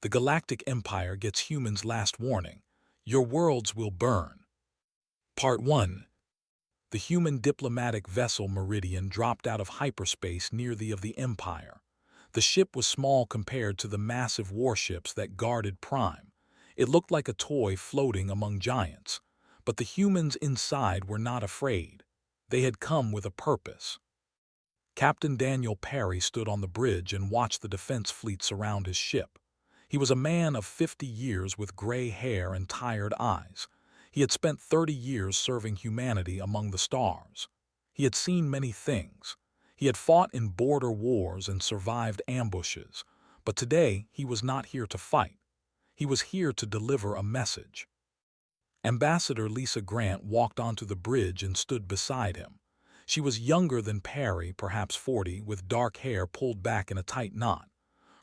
The Galactic Empire gets humans' last warning. Your worlds will burn. Part 1. The human diplomatic vessel Meridian dropped out of hyperspace near the Empire. The ship was small compared to the massive warships that guarded Prime. It looked like a toy floating among giants. But the humans inside were not afraid. They had come with a purpose. Captain Daniel Perry stood on the bridge and watched the defense fleet surround his ship. He was a man of 50 years with gray hair and tired eyes. He had spent 30 years serving humanity among the stars. He had seen many things. He had fought in border wars and survived ambushes. But today he was not here to fight. He was here to deliver a message. Ambassador Lisa Grant walked onto the bridge and stood beside him. She was younger than Perry, perhaps 40, with dark hair pulled back in a tight knot.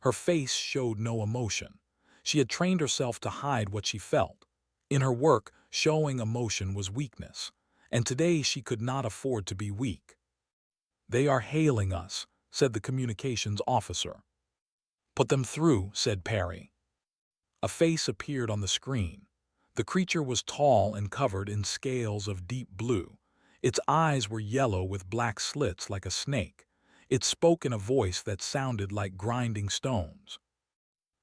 Her face showed no emotion. She had trained herself to hide what she felt. In her work, showing emotion was weakness, and today she could not afford to be weak. "They are hailing us," said the communications officer. "Put them through," said Perry. A face appeared on the screen. The creature was tall and covered in scales of deep blue. Its eyes were yellow with black slits like a snake. It spoke in a voice that sounded like grinding stones.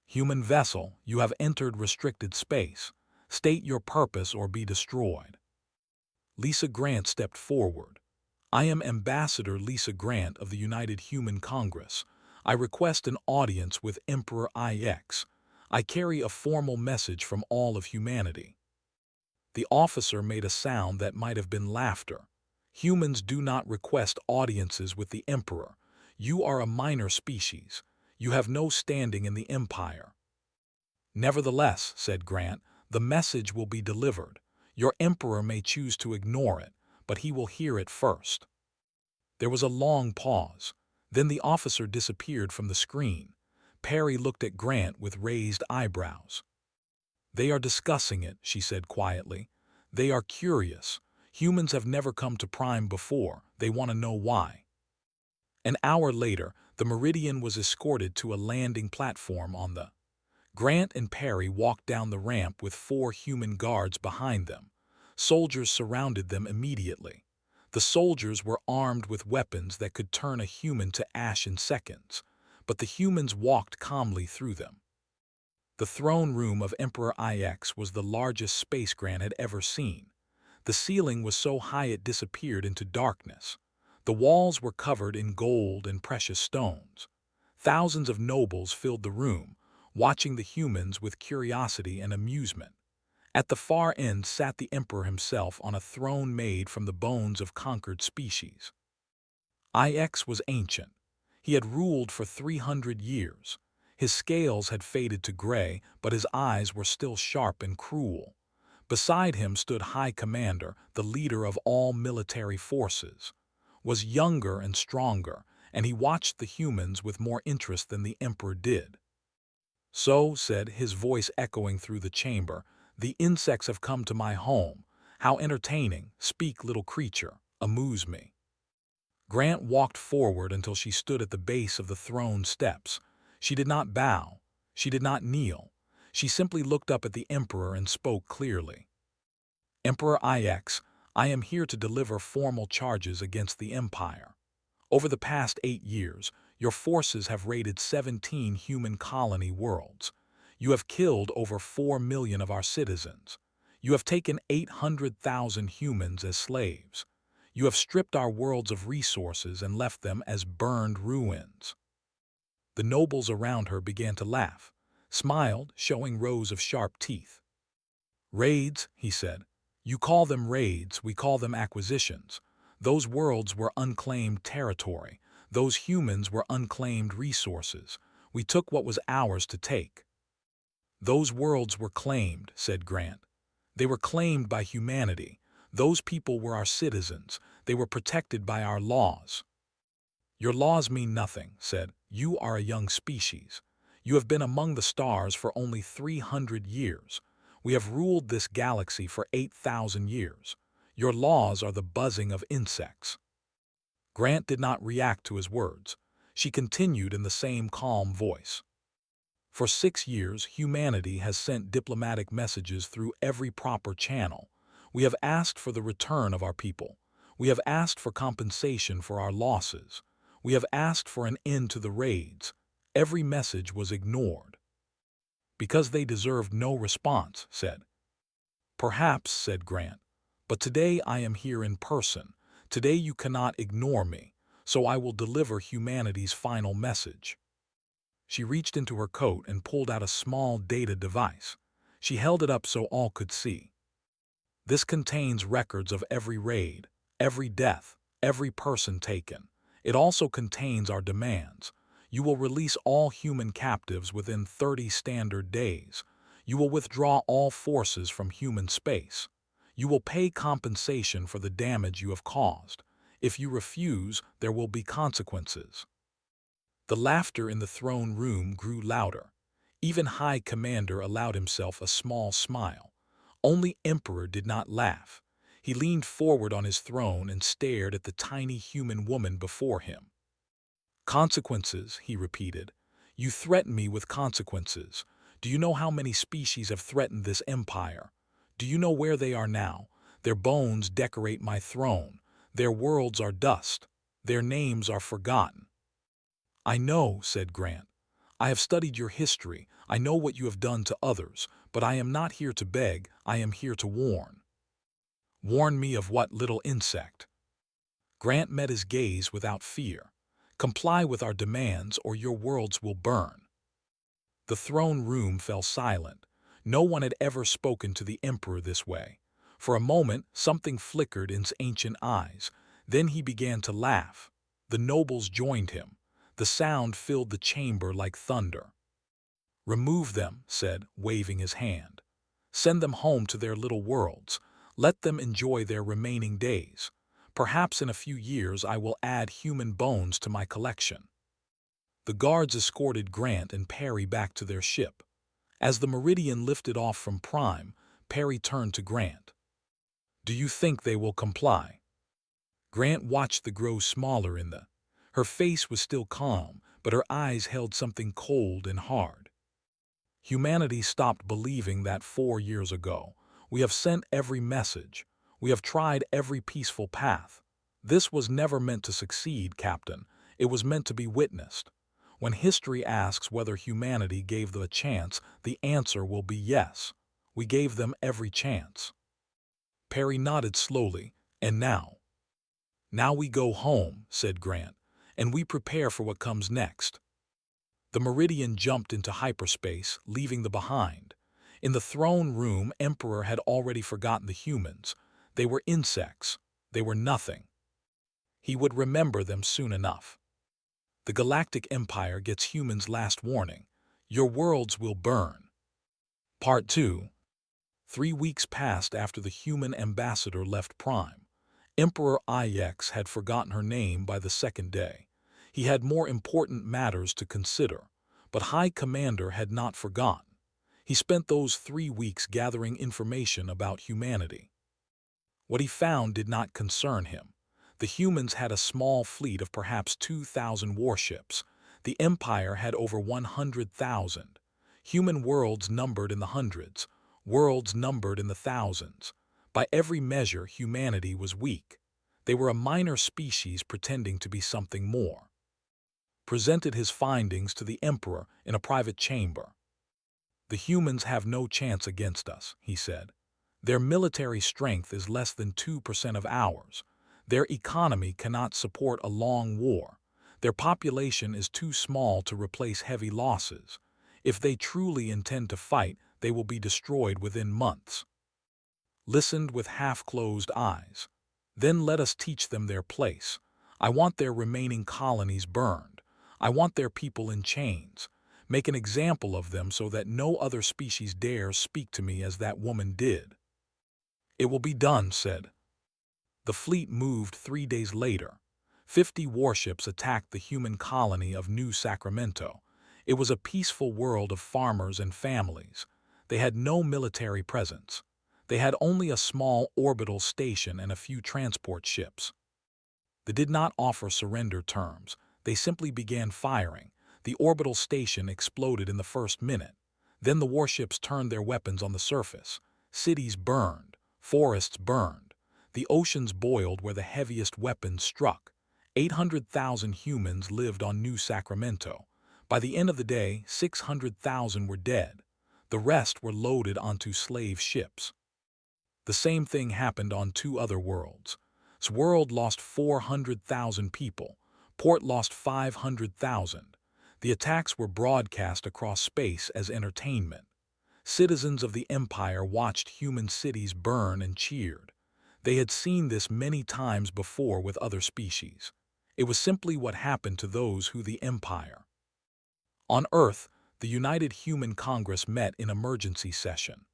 "Human vessel, you have entered restricted space. State your purpose or be destroyed." Lisa Grant stepped forward. "I am Ambassador Lisa Grant of the United Human Congress. I request an audience with Emperor IX. I carry a formal message from all of humanity." The officer made a sound that might have been laughter. "Humans do not request audiences with the Emperor. You are a minor species. You have no standing in the Empire." "Nevertheless," said Grant, "the message will be delivered. Your Emperor may choose to ignore it, but he will hear it first." There was a long pause. Then the officer disappeared from the screen. Perry looked at Grant with raised eyebrows. "They are discussing it," she said quietly. "They are curious. Humans have never come to Prime before. They want to know why." An hour later, the Meridian was escorted to a landing platform on the. Grant and Perry walked down the ramp with 4 human guards behind them. Soldiers surrounded them immediately. The soldiers were armed with weapons that could turn a human to ash in seconds, but the humans walked calmly through them. The throne room of Emperor IX was the largest space Grant had ever seen. The ceiling was so high it disappeared into darkness. The walls were covered in gold and precious stones. Thousands of nobles filled the room, watching the humans with curiosity and amusement. At the far end sat the Emperor himself on a throne made from the bones of conquered species. IX was ancient. He had ruled for 300 years. His scales had faded to gray, but his eyes were still sharp and cruel. Beside him stood High Commander, the leader of all military forces. Was younger and stronger, and he watched the humans with more interest than the Emperor did. "So," said his voice echoing through the chamber, "the insects have come to my home. How entertaining. Speak, little creature. Amuse me." Grant walked forward until she stood at the base of the throne steps. She did not bow. She did not kneel. She simply looked up at the Emperor and spoke clearly. "Emperor IX, I am here to deliver formal charges against the Empire. Over the past 8 years, your forces have raided 17 human colony worlds. You have killed over 4 million of our citizens. You have taken 800,000 humans as slaves. You have stripped our worlds of resources and left them as burned ruins." The nobles around her began to laugh, smiled, showing rows of sharp teeth. "Raids," he said. "You call them raids, we call them acquisitions. Those worlds were unclaimed territory. Those humans were unclaimed resources. We took what was ours to take." "Those worlds were claimed," said Grant. "They were claimed by humanity. Those people were our citizens. They were protected by our laws." "Your laws mean nothing," said. "You are a young species. You have been among the stars for only 300 years. We have ruled this galaxy for 8,000 years. Your laws are the buzzing of insects." Grant did not react to his words. She continued in the same calm voice. For 6 years, humanity has sent diplomatic messages through every proper channel. We have asked for the return of our people. We have asked for compensation for our losses. We have asked for an end to the raids. Every message was ignored. Because they deserved no response, said. Perhaps, said Grant. But today I am here in person. Today you cannot ignore me, so I will deliver humanity's final message. She reached into her coat and pulled out a small data device. She held it up so all could see. This contains records of every raid, every death, every person taken. It also contains our demands. You will release all human captives within 30 standard days. You will withdraw all forces from human space. You will pay compensation for the damage you have caused. If you refuse, there will be consequences. The laughter in the throne room grew louder. Even High Commander allowed himself a small smile. Only Emperor did not laugh. He leaned forward on his throne and stared at the tiny human woman before him. Consequences, he repeated. You threaten me with consequences. Do you know how many species have threatened this empire? Do you know where they are now? Their bones decorate my throne. Their worlds are dust. Their names are forgotten. I know, said Grant. I have studied your history. I know what you have done to others, but I am not here to beg. I am here to warn. Warn me of what, little insect? Grant met his gaze without fear. Comply with our demands or your worlds will burn. The throne room fell silent. No one had ever spoken to the Emperor this way. For a moment, something flickered in his ancient eyes. Then he began to laugh. The nobles joined him. The sound filled the chamber like thunder. Remove them, said, waving his hand. Send them home to their little worlds. Let them enjoy their remaining days. Perhaps in a few years I will add human bones to my collection. The guards escorted Grant and Perry back to their ship. As the Meridian lifted off from Prime, Perry turned to Grant. Do you think they will comply? Grant watched the grow smaller in the. Her face was still calm, but her eyes held something cold and hard. Humanity stopped believing that 4 years ago. We have sent every message. We have tried every peaceful path. This was never meant to succeed, Captain. It was meant to be witnessed. When history asks whether humanity gave them a chance, the answer will be yes. We gave them every chance. Perry nodded slowly. And now? Now we go home, said Grant, and we prepare for what comes next. The Meridian jumped into hyperspace, leaving them behind. In the throne room, Emperor had already forgotten the humans. They were insects. They were nothing. He would remember them soon enough. The Galactic Empire gets humans' last warning. Your worlds will burn. Part 2. 3 weeks passed after the human ambassador left Prime. Emperor IX had forgotten her name by the second day. He had more important matters to consider, but High Commander had not forgotten. He spent those 3 weeks gathering information about humanity. What he found did not concern him. The humans had a small fleet of perhaps 2,000 warships. The Empire had over 100,000. Human worlds numbered in the hundreds, worlds numbered in the thousands. By every measure, humanity was weak. They were a minor species pretending to be something more. Presented his findings to the Emperor in a private chamber. The humans have no chance against us, he said. Their military strength is less than 2% of ours. Their economy cannot support a long war. Their population is too small to replace heavy losses. If they truly intend to fight, they will be destroyed within months. Listened with half-closed eyes. Then let us teach them their place. I want their remaining colonies burned. I want their people in chains. Make an example of them so that no other species dares speak to me as that woman did. It will be done, said. The fleet moved 3 days later. 50 warships attacked the human colony of New Sacramento. It was a peaceful world of farmers and families. They had no military presence. They had only a small orbital station and a few transport ships. They did not offer surrender terms. They simply began firing. The orbital station exploded in the first minute. Then the warships turned their weapons on the surface. Cities burned, forests burned. The oceans boiled where the heaviest weapons struck. 800,000 humans lived on New Sacramento. By the end of the day, 600,000 were dead. The rest were loaded onto slave ships. The same thing happened on two other worlds. World lost 400,000 people. Port lost 500,000. The attacks were broadcast across space as entertainment. Citizens of the Empire watched human cities burn and cheered. They had seen this many times before with other species. It was simply what happened to those who the Empire. On Earth, the United Human Congress met in emergency session.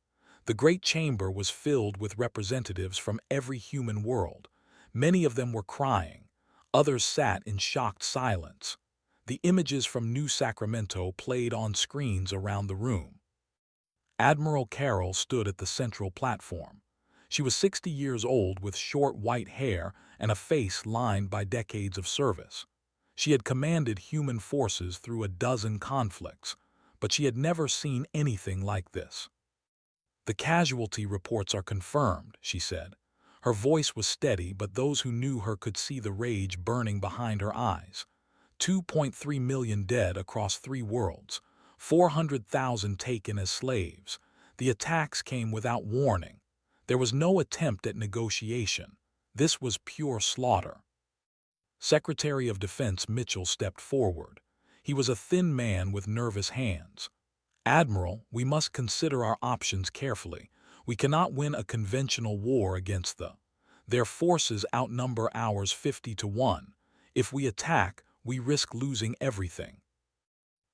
The Great Chamber was filled with representatives from every human world. Many of them were crying. Others sat in shocked silence. The images from New Sacramento played on screens around the room. Admiral Carroll stood at the central platform. She was 60 years old with short white hair and a face lined by decades of service. She had commanded human forces through a dozen conflicts, but she had never seen anything like this. "The casualty reports are confirmed," she said. Her voice was steady, but those who knew her could see the rage burning behind her eyes. 2.3 million dead across 3 worlds, 400,000 taken as slaves. The attacks came without warning. There was no attempt at negotiation. This was pure slaughter. Secretary of Defense Mitchell stepped forward. He was a thin man with nervous hands. "Admiral, we must consider our options carefully. We cannot win a conventional war against their forces outnumber ours 50 to 1. If we attack, we risk losing everything."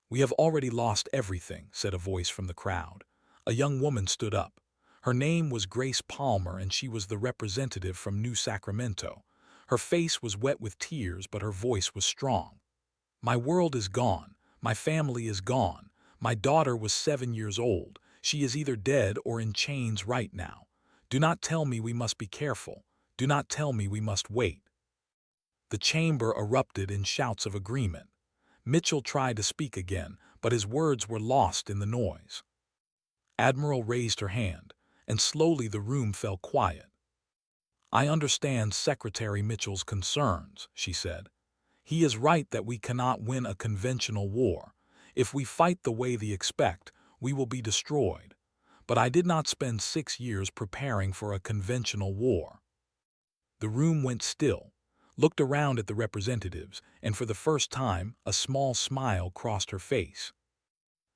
"We have already lost everything," said a voice from the crowd. A young woman stood up. Her name was Grace Palmer, and she was the representative from New Sacramento. Her face was wet with tears, but her voice was strong. "My world is gone. My family is gone. My daughter was 7 years old. She is either dead or in chains right now. Do not tell me we must be careful. Do not tell me we must wait." The chamber erupted in shouts of agreement. Mitchell tried to speak again, but his words were lost in the noise. Admiral raised her hand, and slowly the room fell quiet. "I understand Secretary Mitchell's concerns," she said. "He is right that we cannot win a conventional war. If we fight the way they expect, we will be destroyed. But I did not spend 6 years preparing for a conventional war." The room went still, looked around at the representatives, and for the first time, a small smile crossed her face.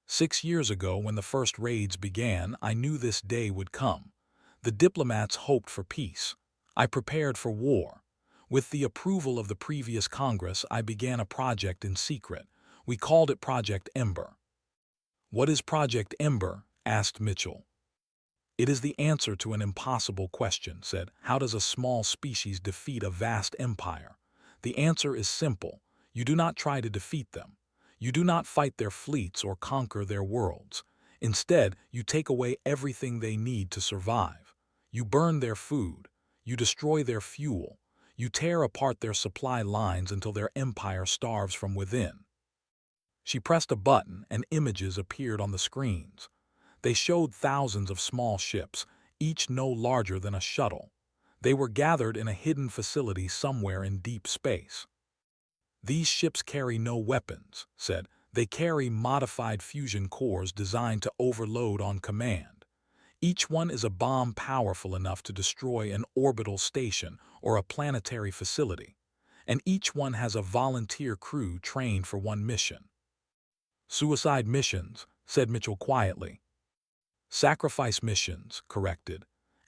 "6 years ago, when the first raids began, I knew this day would come. The diplomats hoped for peace. I prepared for war. With the approval of the previous Congress, I began a project in secret. We called it Project Ember." "What is Project Ember?" asked Mitchell. "It is the answer to an impossible question," said. "How does a small species defeat a vast empire? The answer is simple. You do not try to defeat them. You do not fight their fleets or conquer their worlds. Instead, you take away everything they need to survive. You burn their food. You destroy their fuel. You tear apart their supply lines until their empire starves from within." She pressed a button, and images appeared on the screens. They showed thousands of small ships, each no larger than a shuttle. They were gathered in a hidden facility somewhere in deep space. "These ships carry no weapons," said. "They carry modified fusion cores designed to overload on command. Each one is a bomb powerful enough to destroy an orbital station or a planetary facility. And each one has a volunteer crew trained for one mission." "Suicide missions," said Mitchell quietly. "Sacrifice missions," corrected.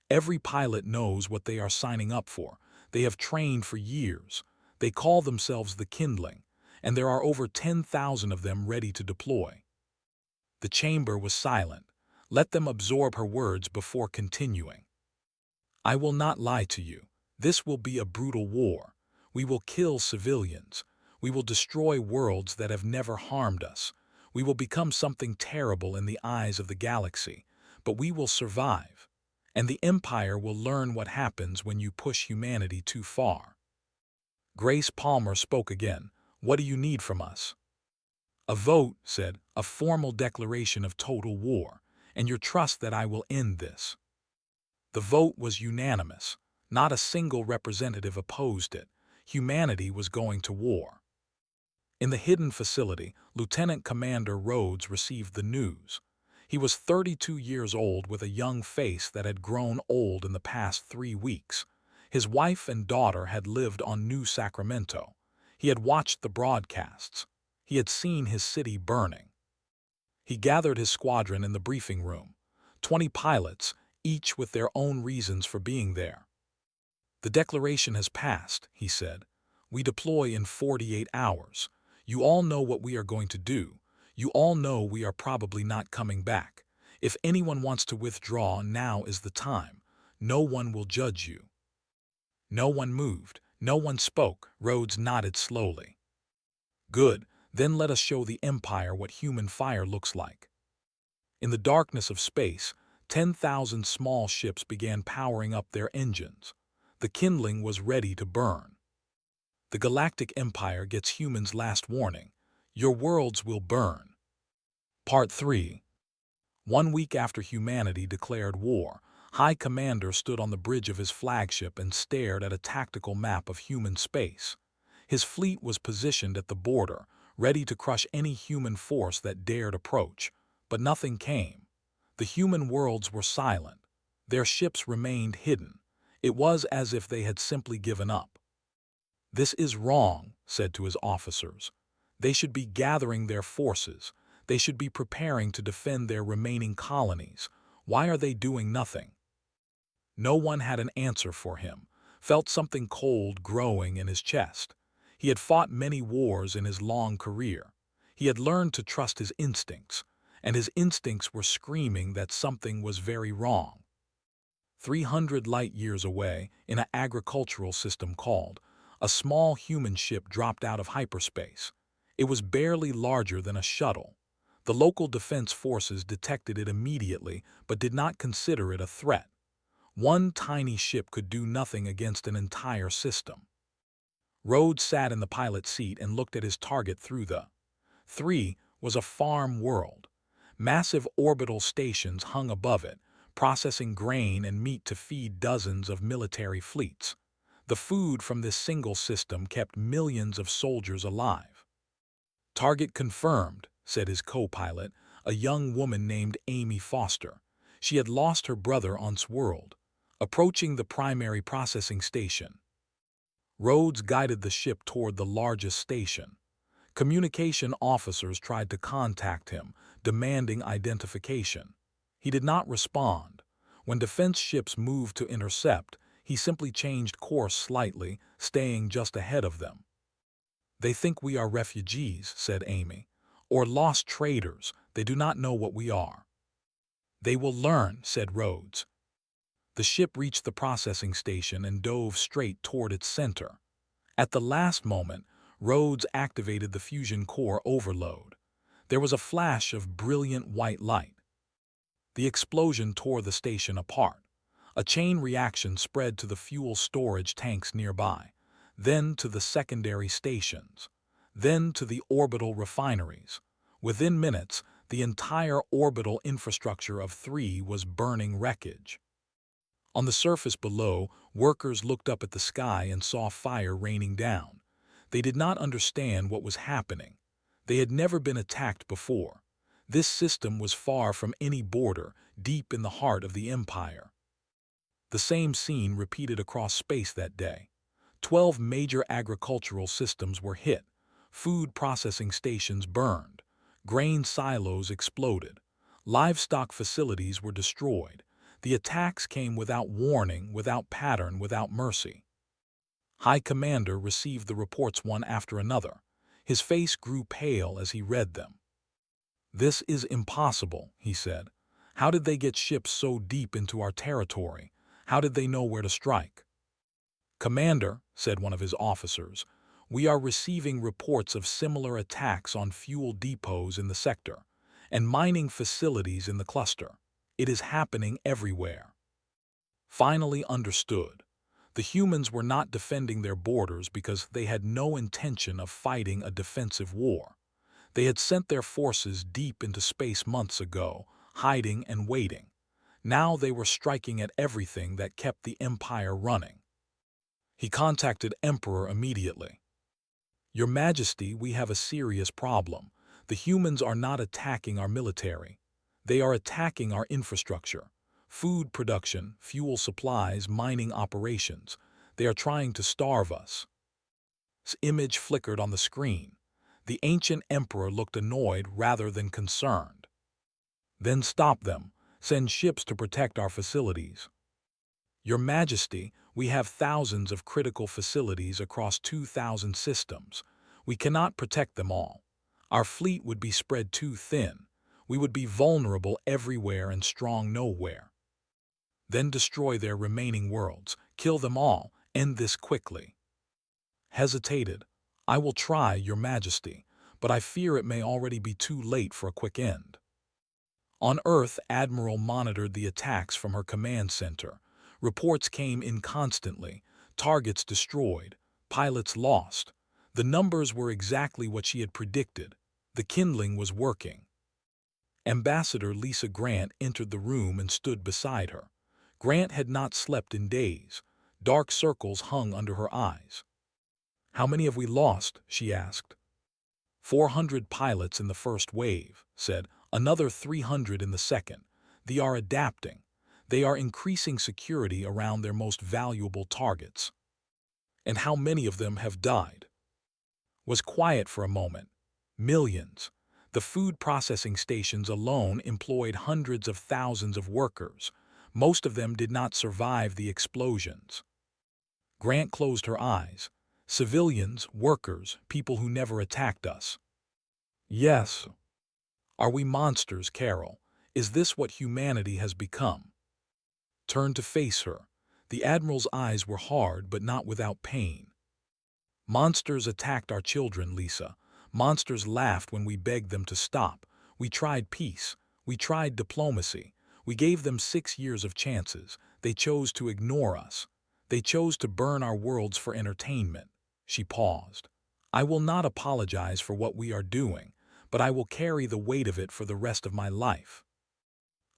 "Every pilot knows what they are signing up for. They have trained for years. They call themselves the Kindling, and there are over 10,000 of them ready to deploy." The chamber was silent. Let them absorb her words before continuing. "I will not lie to you. This will be a brutal war. We will kill civilians. We will destroy worlds that have never harmed us. We will become something terrible in the eyes of the galaxy, but we will survive. And the Empire will learn what happens when you push humanity too far." Grace Palmer spoke again. "What do you need from us?" A vote, said, a formal declaration of total war, and your trust that I will end this. The vote was unanimous. Not a single representative opposed it. Humanity was going to war. In the hidden facility, Lieutenant Commander Rhodes received the news. He was 32 years old with a young face that had grown old in the past 3 weeks. His wife and daughter had lived on New Sacramento. He had watched the broadcasts. He had seen his city burning. He gathered his squadron in the briefing room. 20 pilots, each with their own reasons for being there. The declaration has passed, he said. We deploy in 48 hours. You all know what we are going to do. You all know we are probably not coming back. If anyone wants to withdraw, now is the time. No one will judge you. No one moved. No one spoke. Rhodes nodded slowly. Good. Then let us show the Empire what human fire looks like. In the darkness of space, 10,000 small ships began powering up their engines. The kindling was ready to burn. The Galactic Empire gets humans' last warning. Your worlds will burn. Part 3. 1 week after humanity declared war, High Commander stood on the bridge of his flagship and stared at a tactical map of human space. His fleet was positioned at the border, ready to crush any human force that dared approach, but nothing came. The human worlds were silent. Their ships remained hidden. It was as if they had simply given up. This is wrong, said to his officers. They should be gathering their forces. They should be preparing to defend their remaining colonies. Why are they doing nothing? No one had an answer for him, felt something cold growing in his chest. He had fought many wars in his long career. He had learned to trust his instincts, and his instincts were screaming that something was very wrong. 300 light-years away, in an agricultural system called, a small human ship dropped out of hyperspace. It was barely larger than a shuttle. The local defense forces detected it immediately but did not consider it a threat. One tiny ship could do nothing against an entire system. Rhodes sat in the pilot's seat and looked at his target through the 3 was a farm world. Massive orbital stations hung above it, processing grain and meat to feed dozens of military fleets. The food from this single system kept millions of soldiers alive. Target confirmed, said his co-pilot, a young woman named Amy Foster. She had lost her brother on Swirled, approaching the primary processing station. Rhodes guided the ship toward the largest station. Communication officers tried to contact him, demanding identification. He did not respond. When defense ships moved to intercept, he simply changed course slightly, staying just ahead of them. They think we are refugees, said Amy, or lost traders. They do not know what we are. They will learn, said Rhodes. The ship reached the processing station and dove straight toward its center. At the last moment, Rhodes activated the fusion core overload. There was a flash of brilliant white light. The explosion tore the station apart. A chain reaction spread to the fuel storage tanks nearby, then to the secondary stations, then to the orbital refineries. Within minutes, the entire orbital infrastructure of 3 was burning wreckage. On the surface below, workers looked up at the sky and saw fire raining down. They did not understand what was happening. They had never been attacked before. This system was far from any border, deep in the heart of the Empire. The same scene repeated across space that day. 12 major agricultural systems were hit. Food processing stations burned. Grain silos exploded. Livestock facilities were destroyed. The attacks came without warning, without pattern, without mercy. High Commander received the reports one after another. His face grew pale as he read them. This is impossible, he said. How did they get ships so deep into our territory? How did they know where to strike? Commander, said one of his officers, we are receiving reports of similar attacks on fuel depots in the sector and mining facilities in the cluster. It is happening everywhere. Finally understood. The humans were not defending their borders because they had no intention of fighting a defensive war. They had sent their forces deep into space months ago, hiding and waiting. Now they were striking at everything that kept the Empire running. He contacted Emperor immediately. Your Majesty, we have a serious problem. The humans are not attacking our military. They are attacking our infrastructure. Food production, fuel supplies, mining operations. They are trying to starve us. His image flickered on the screen. The ancient emperor looked annoyed rather than concerned. Then stop them. Send ships to protect our facilities. Your Majesty, we have thousands of critical facilities across 2,000 systems. We cannot protect them all. Our fleet would be spread too thin. We would be vulnerable everywhere and strong nowhere. Then destroy their remaining worlds. Kill them all. End this quickly. Hesitated. I will try, Your Majesty, but I fear it may already be too late for a quick end. On Earth, Admiral monitored the attacks from her command center. Reports came in constantly. Targets destroyed. Pilots lost. The numbers were exactly what she had predicted. The kindling was working. Ambassador Lisa Grant entered the room and stood beside her. Grant had not slept in days. Dark circles hung under her eyes. How many have we lost? She asked. 400 pilots in the first wave, said. Another 300 in the second. They are adapting. They are increasing security around their most valuable targets. And how many of them have died? Was quiet for a moment. Millions. The food processing stations alone employed hundreds of thousands of workers. Most of them did not survive the explosions. Grant closed her eyes. Civilians, workers, people who never attacked us. Yes. Are we monsters, Carol? Is this what humanity has become? Turned to face her. The Admiral's eyes were hard but not without pain. Monsters attacked our children, Lisa. Monsters laughed when we begged them to stop. We tried peace. We tried diplomacy. We gave them 6 years of chances. They chose to ignore us. They chose to burn our worlds for entertainment. She paused. I will not apologize for what we are doing, but I will carry the weight of it for the rest of my life.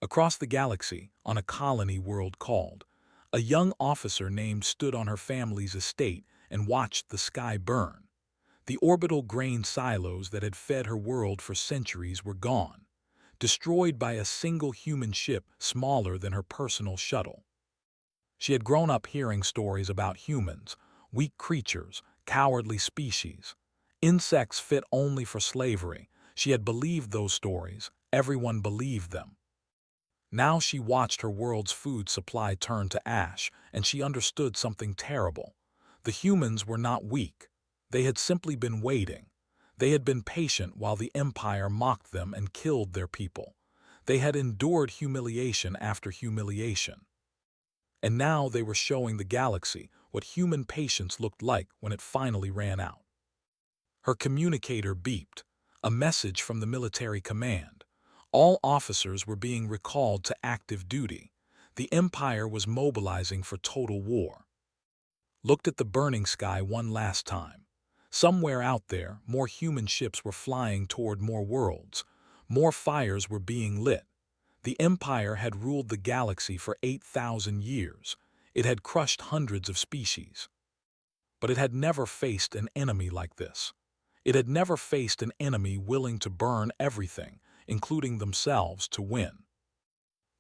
Across the galaxy, on a colony world called, a young officer named stood on her family's estate and watched the sky burn. The orbital grain silos that had fed her world for centuries were gone, destroyed by a single human ship smaller than her personal shuttle. She had grown up hearing stories about humans, weak creatures, cowardly species, insects fit only for slavery. She had believed those stories. Everyone believed them. Now she watched her world's food supply turn to ash, and she understood something terrible. The humans were not weak. They had simply been waiting. They had been patient while the Empire mocked them and killed their people. They had endured humiliation after humiliation. And now they were showing the galaxy what human patience looked like when it finally ran out. Her communicator beeped, a message from the military command. All officers were being recalled to active duty. The Empire was mobilizing for total war. Looked at the burning sky one last time. Somewhere out there, more human ships were flying toward more worlds. More fires were being lit. The Empire had ruled the galaxy for 8,000 years. It had crushed hundreds of species. But it had never faced an enemy like this. It had never faced an enemy willing to burn everything, including themselves, to win.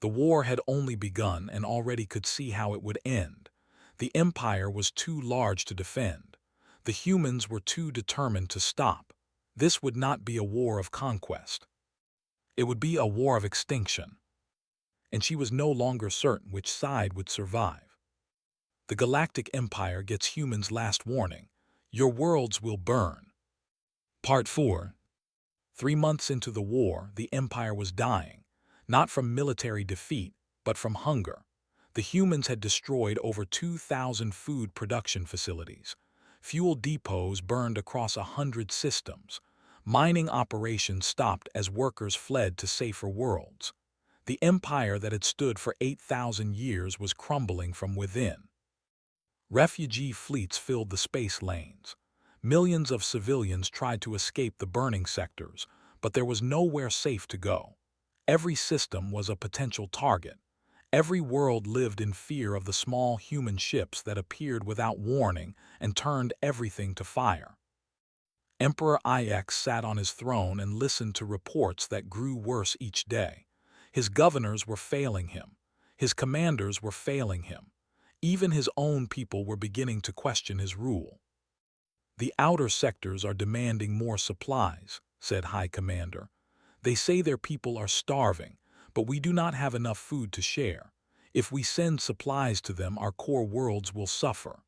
The war had only begun and already could see how it would end. The Empire was too large to defend. The humans were too determined to stop. This would not be a war of conquest. It would be a war of extinction. And she was no longer certain which side would survive. The Galactic Empire gets humans' last warning. Your worlds will burn. Part 4. 3 months into the war, the Empire was dying, not from military defeat, but from hunger. The humans had destroyed over 2,000 food production facilities. Fuel depots burned across 100 systems. Mining operations stopped as workers fled to safer worlds. The empire that had stood for 8,000 years was crumbling from within. Refugee fleets filled the space lanes. Millions of civilians tried to escape the burning sectors, but there was nowhere safe to go. Every system was a potential target. Every world lived in fear of the small human ships that appeared without warning and turned everything to fire. Emperor Ix sat on his throne and listened to reports that grew worse each day. His governors were failing him. His commanders were failing him. Even his own people were beginning to question his rule. "The outer sectors are demanding more supplies," said High Commander. "They say their people are starving, but we do not have enough food to share. If we send supplies to them, our core worlds will suffer."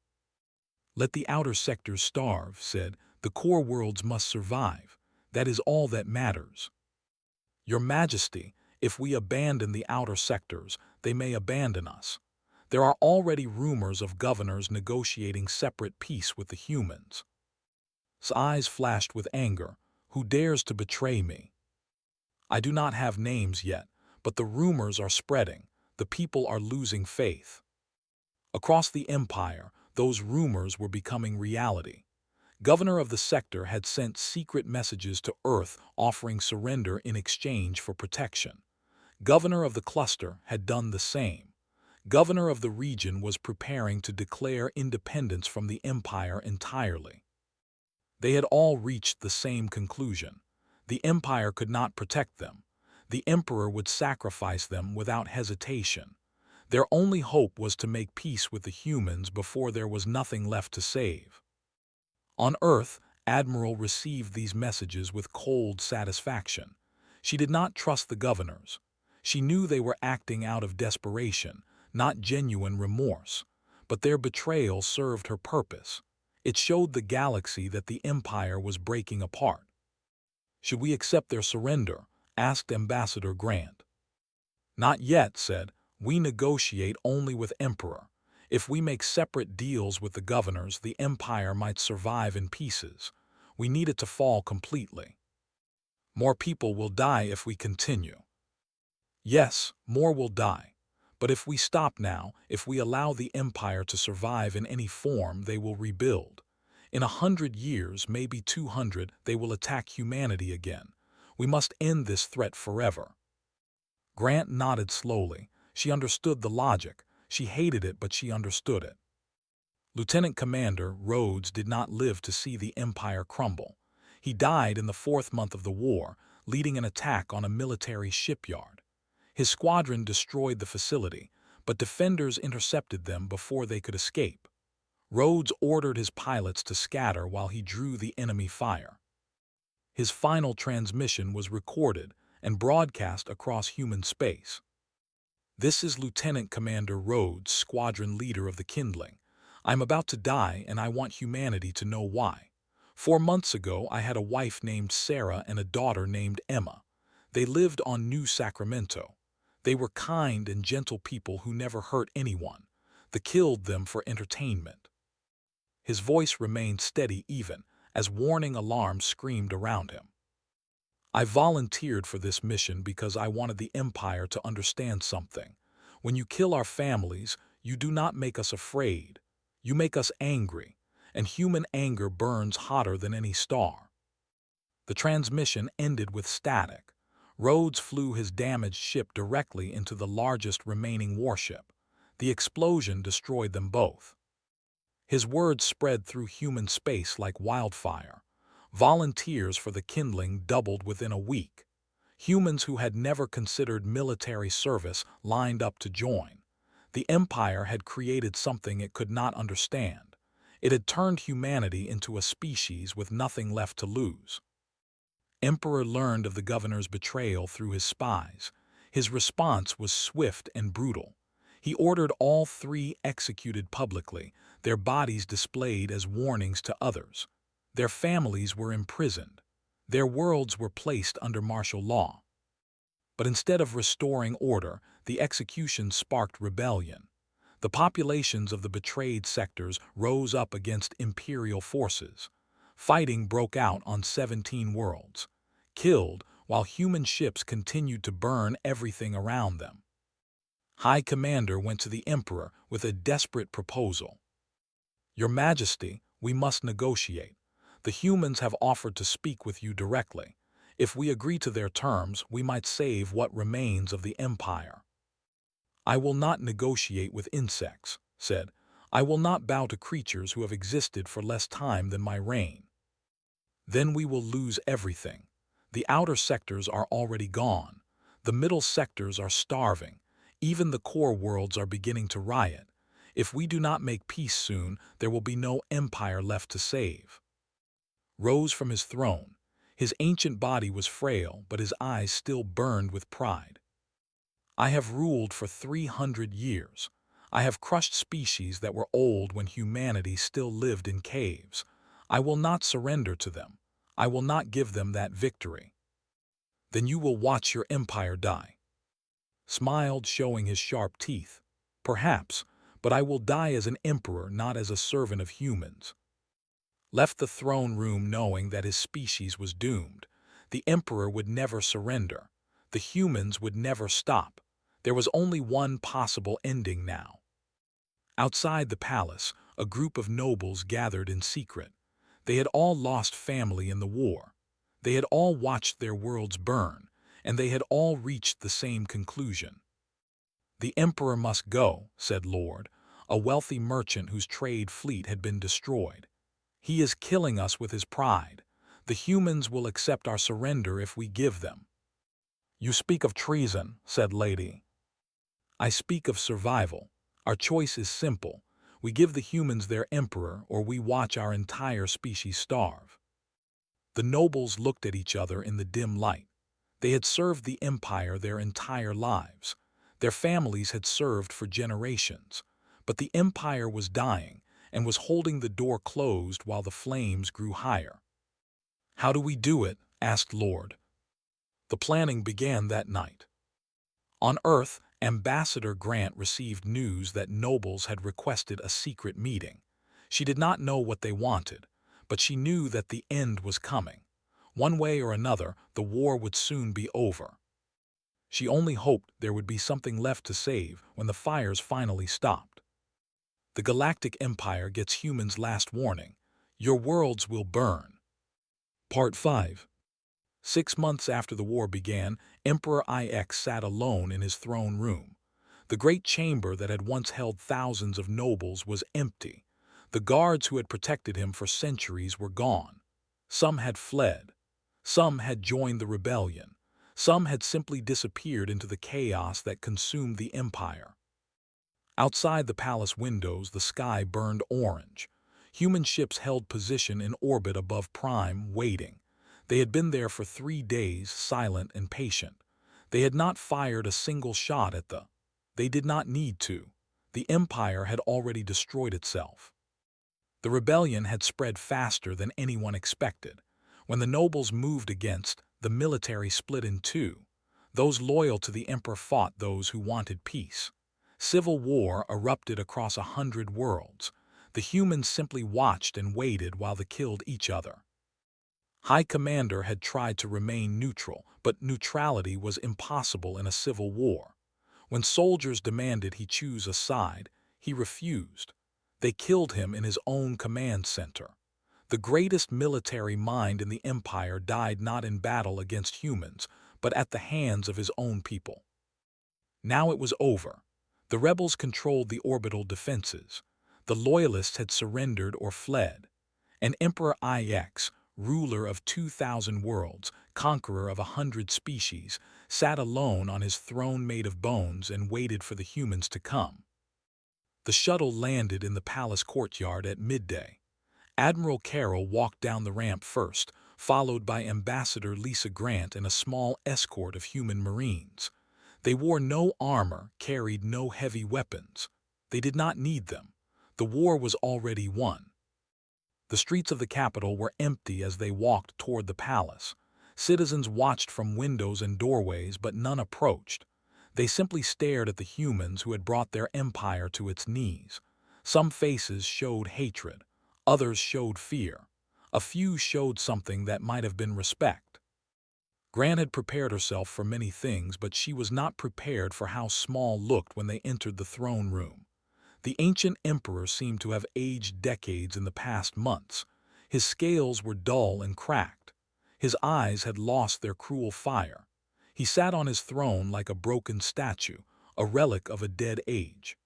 "Let the outer sectors starve," said. "The core worlds must survive. That is all that matters." "Your Majesty, if we abandon the outer sectors, they may abandon us. There are already rumors of governors negotiating separate peace with the humans." His eyes flashed with anger. "Who dares to betray me? I do not have names yet, but the rumors are spreading. The people are losing faith." Across the empire, those rumors were becoming reality. Governor of the sector had sent secret messages to Earth offering surrender in exchange for protection. Governor of the cluster had done the same. Governor of the region was preparing to declare independence from the empire entirely. They had all reached the same conclusion. The empire could not protect them. The emperor would sacrifice them without hesitation. Their only hope was to make peace with the humans before there was nothing left to save. On Earth, Admiral received these messages with cold satisfaction. She did not trust the governors. She knew they were acting out of desperation, not genuine remorse. But their betrayal served her purpose. It showed the galaxy that the empire was breaking apart. "Should we accept their surrender?" asked Ambassador Grant. "Not yet," said. "We negotiate only with Emperor. If we make separate deals with the governors, the empire might survive in pieces. We need it to fall completely. More people will die if we continue." "Yes, more will die. But if we stop now, if we allow the empire to survive in any form, they will rebuild. In 100 years, maybe 200, they will attack humanity again. We must end this threat forever." Grant nodded slowly. She understood the logic. She hated it, but she understood it. Lieutenant Commander Rhodes did not live to see the empire crumble. He died in the 4th month of the war, leading an attack on a military shipyard. His squadron destroyed the facility, but defenders intercepted them before they could escape. Rhodes ordered his pilots to scatter while he drew the enemy fire. His final transmission was recorded and broadcast across human space. "This is Lieutenant Commander Rhodes, squadron leader of the Kindling. I'm about to die, and I want humanity to know why. 4 months ago, I had a wife named Sarah and a daughter named Emma. They lived on New Sacramento. They were kind and gentle people who never hurt anyone. They killed them for entertainment." His voice remained steady even as warning alarms screamed around him. "I volunteered for this mission because I wanted the Empire to understand something. When you kill our families, you do not make us afraid. You make us angry, and human anger burns hotter than any star." The transmission ended with static. Rhodes flew his damaged ship directly into the largest remaining warship. The explosion destroyed them both. His words spread through human space like wildfire. Volunteers for the Kindling doubled within a week. Humans who had never considered military service lined up to join. The Empire had created something it could not understand. It had turned humanity into a species with nothing left to lose. Emperor learned of the governor's betrayal through his spies. His response was swift and brutal. He ordered all 3 executed publicly, their bodies displayed as warnings to others. Their families were imprisoned. Their worlds were placed under martial law. But instead of restoring order, the execution sparked rebellion. The populations of the betrayed sectors rose up against imperial forces. Fighting broke out on 17 worlds. Killed, while human ships continued to burn everything around them. High Commander went to the Emperor with a desperate proposal. "Your Majesty, we must negotiate. The humans have offered to speak with you directly. If we agree to their terms, we might save what remains of the empire." "I will not negotiate with insects," said. "I will not bow to creatures who have existed for less time than my reign. Then we will lose everything. The outer sectors are already gone. The middle sectors are starving. Even the core worlds are beginning to riot. If we do not make peace soon, there will be no empire left to save." Rose from his throne. His ancient body was frail, but his eyes still burned with pride. "I have ruled for 300 years. I have crushed species that were old when humanity still lived in caves. I will not surrender to them. I will not give them that victory." "Then you will watch your empire die." Smiled, showing his sharp teeth. "Perhaps, but I will die as an emperor, not as a servant of humans." Left the throne room knowing that his species was doomed. The emperor would never surrender. The humans would never stop. There was only one possible ending now. Outside the palace, a group of nobles gathered in secret. They had all lost family in the war. They had all watched their worlds burn, and they had all reached the same conclusion. "The emperor must go," said Lord, a wealthy merchant whose trade fleet had been destroyed. "He is killing us with his pride. The humans will accept our surrender if we give them." "You speak of treason," said Lady. "I speak of survival. Our choice is simple. We give the humans their emperor, or we watch our entire species starve." The nobles looked at each other in the dim light. They had served the empire their entire lives. Their families had served for generations. But the empire was dying and was holding the door closed while the flames grew higher. "How do we do it?" asked Lord. The planning began that night. On Earth, Ambassador Grant received news that nobles had requested a secret meeting. She did not know what they wanted, but she knew that the end was coming. One way or another, the war would soon be over. She only hoped there would be something left to save when the fires finally stopped. "The Galactic Empire gets humans' last warning. Your worlds will burn." Part 5. 6 months after the war began, Emperor IX sat alone in his throne room. The great chamber that had once held thousands of nobles was empty. The guards who had protected him for centuries were gone. Some had fled. Some had joined the rebellion. Some had simply disappeared into the chaos that consumed the empire. Outside the palace windows, the sky burned orange. Human ships held position in orbit above Prime, waiting. They had been there for 3 days, silent and patient. They had not fired a single shot at the. They did not need to. The empire had already destroyed itself. The rebellion had spread faster than anyone expected. When the nobles moved against, the military split in two. Those loyal to the emperor fought those who wanted peace. Civil war erupted across 100 worlds. The humans simply watched and waited while they killed each other. High Commander had tried to remain neutral, but neutrality was impossible in a civil war. When soldiers demanded he choose a side, he refused. They killed him in his own command center. The greatest military mind in the empire died not in battle against humans, but at the hands of his own people. Now it was over. The rebels controlled the orbital defenses. The loyalists had surrendered or fled. And Emperor IX, ruler of 2,000 worlds, conqueror of 100 species, sat alone on his throne made of bones and waited for the humans to come. The shuttle landed in the palace courtyard at midday. Admiral Carroll walked down the ramp first, followed by Ambassador Lisa Grant and a small escort of human marines. They wore no armor, carried no heavy weapons. They did not need them. The war was already won. The streets of the capital were empty as they walked toward the palace. Citizens watched from windows and doorways, but none approached. They simply stared at the humans who had brought their empire to its knees. Some faces showed hatred. Others showed fear. A few showed something that might have been respect. Grant had prepared herself for many things, but she was not prepared for how small looked when they entered the throne room. The ancient emperor seemed to have aged decades in the past months. His scales were dull and cracked. His eyes had lost their cruel fire. He sat on his throne like a broken statue, a relic of a dead age.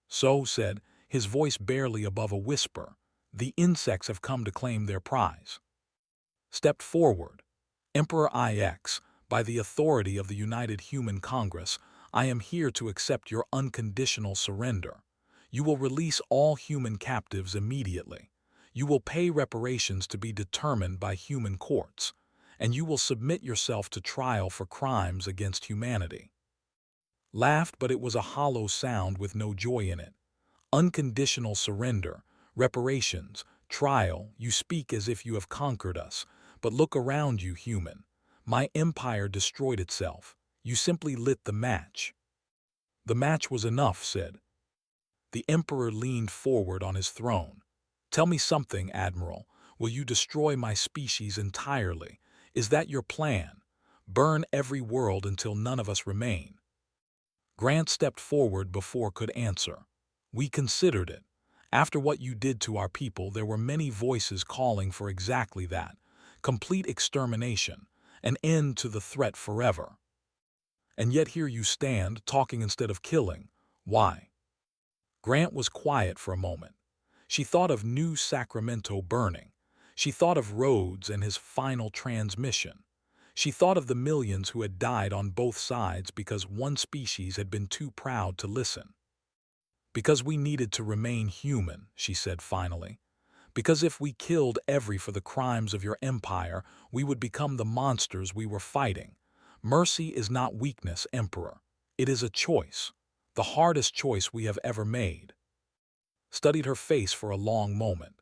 So, said, his voice barely above a whisper, the insects have come to claim their prize. Stepped forward. Emperor IX, by the authority of the United Human Congress, I am here to accept your unconditional surrender. You will release all human captives immediately. You will pay reparations to be determined by human courts, and you will submit yourself to trial for crimes against humanity. Laughed, but it was a hollow sound with no joy in it. Unconditional surrender, reparations, trial, you speak as if you have conquered us. But look around you, human. My empire destroyed itself. You simply lit the match. The match was enough, said. The emperor leaned forward on his throne. Tell me something, Admiral. Will you destroy my species entirely? Is that your plan? Burn every world until none of us remain. Grant stepped forward before could answer. We considered it. After what you did to our people, there were many voices calling for exactly that. Complete extermination, an end to the threat forever. And yet here you stand, talking instead of killing. Why? Grant was quiet for a moment. She thought of New Sacramento burning. She thought of Rhodes and his final transmission. She thought of the millions who had died on both sides because one species had been too proud to listen. Because we needed to remain human, she said finally. Because if we killed every for the crimes of your empire, we would become the monsters we were fighting. Mercy is not weakness, Emperor. It is a choice, the hardest choice we have ever made. Studied her face for a long moment.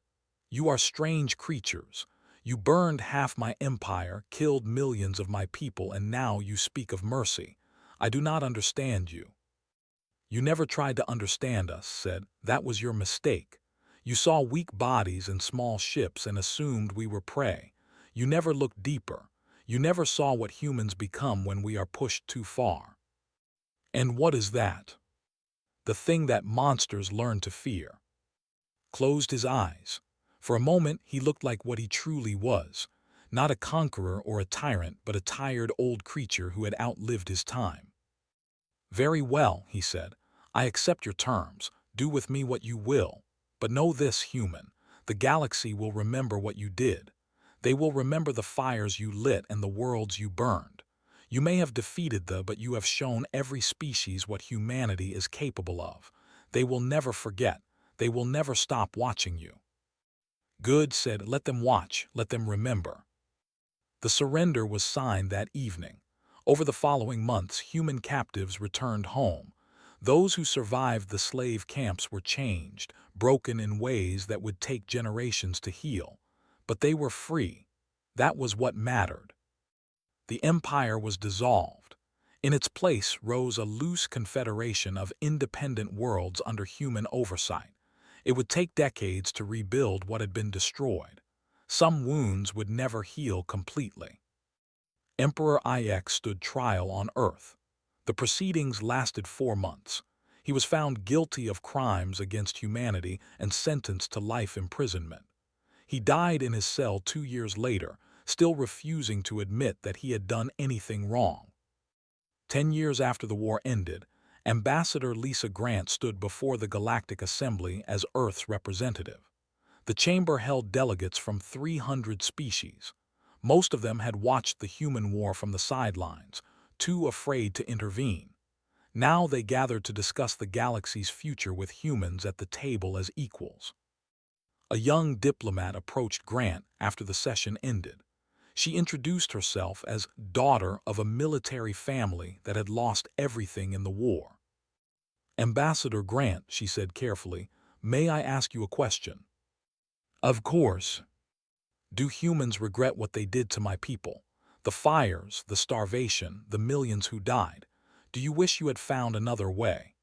You are strange creatures. You burned half my empire, killed millions of my people, and now you speak of mercy. I do not understand you. You never tried to understand us, said. That was your mistake. You saw weak bodies and small ships and assumed we were prey. You never looked deeper. You never saw what humans become when we are pushed too far. And what is that? The thing that monsters learn to fear. Closed his eyes. For a moment, he looked like what he truly was. Not a conqueror or a tyrant, but a tired old creature who had outlived his time. Very well, he said. I accept your terms. Do with me what you will. But know this, human. The galaxy will remember what you did. They will remember the fires you lit and the worlds you burned. You may have defeated but you have shown every species what humanity is capable of. They will never forget. They will never stop watching you. Good, said. Let them watch. Let them remember. The surrender was signed that evening. Over the following months, human captives returned home. Those who survived the slave camps were changed, broken in ways that would take generations to heal. But they were free. That was what mattered. The empire was dissolved. In its place rose a loose confederation of independent worlds under human oversight. It would take decades to rebuild what had been destroyed. Some wounds would never heal completely. Emperor IX stood trial on Earth. The proceedings lasted 4 months. He was found guilty of crimes against humanity and sentenced to life imprisonment. He died in his cell 2 years later, still refusing to admit that he had done anything wrong. 10 years after the war ended, Ambassador Lisa Grant stood before the Galactic Assembly as Earth's representative. The chamber held delegates from 300 species. Most of them had watched the human war from the sidelines, too afraid to intervene. Now they gathered to discuss the galaxy's future with humans at the table as equals. A young diplomat approached Grant after the session ended. She introduced herself as daughter of a military family that had lost everything in the war. Ambassador Grant, she said carefully, may I ask you a question? Of course. Do humans regret what they did to my people? The fires, the starvation, the millions who died. Do you wish you had found another way?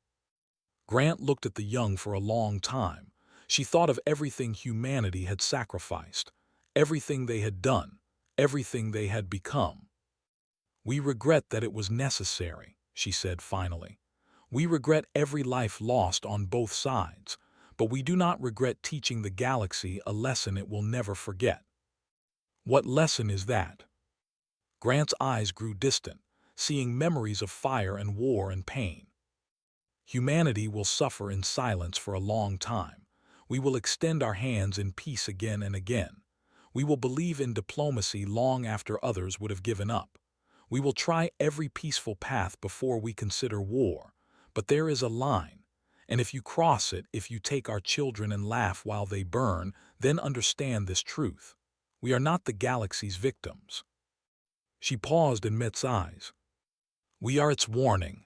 Grant looked at the young for a long time. She thought of everything humanity had sacrificed, everything they had done, everything they had become. We regret that it was necessary, she said finally. We regret every life lost on both sides, but we do not regret teaching the galaxy a lesson it will never forget. What lesson is that? Grant's eyes grew distant, seeing memories of fire and war and pain. Humanity will suffer in silence for a long time. We will extend our hands in peace again and again. We will believe in diplomacy long after others would have given up. We will try every peaceful path before we consider war. But there is a line, and if you cross it, if you take our children and laugh while they burn, then understand this truth. We are not the galaxy's victims. She paused and met eyes. We are its warning.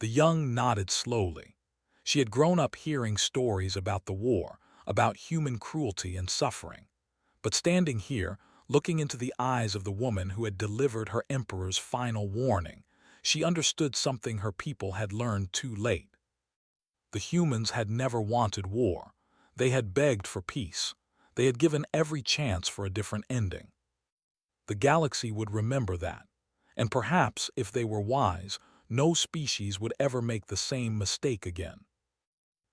The young nodded slowly. She had grown up hearing stories about the war, about human cruelty and suffering. But standing here, looking into the eyes of the woman who had delivered her emperor's final warning, she understood something her people had learned too late. The humans had never wanted war. They had begged for peace. They had given every chance for a different ending. The galaxy would remember that, and perhaps, if they were wise, no species would ever make the same mistake again.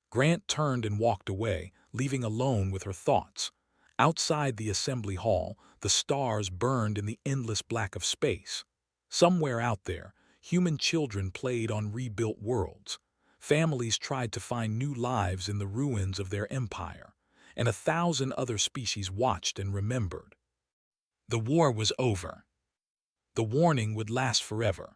Grant turned and walked away, leaving alone with her thoughts. Outside the assembly hall, the stars burned in the endless black of space. Somewhere out there, human children played on rebuilt worlds. Families tried to find new lives in the ruins of their empire, and 1,000 other species watched and remembered. The war was over. The warning would last forever.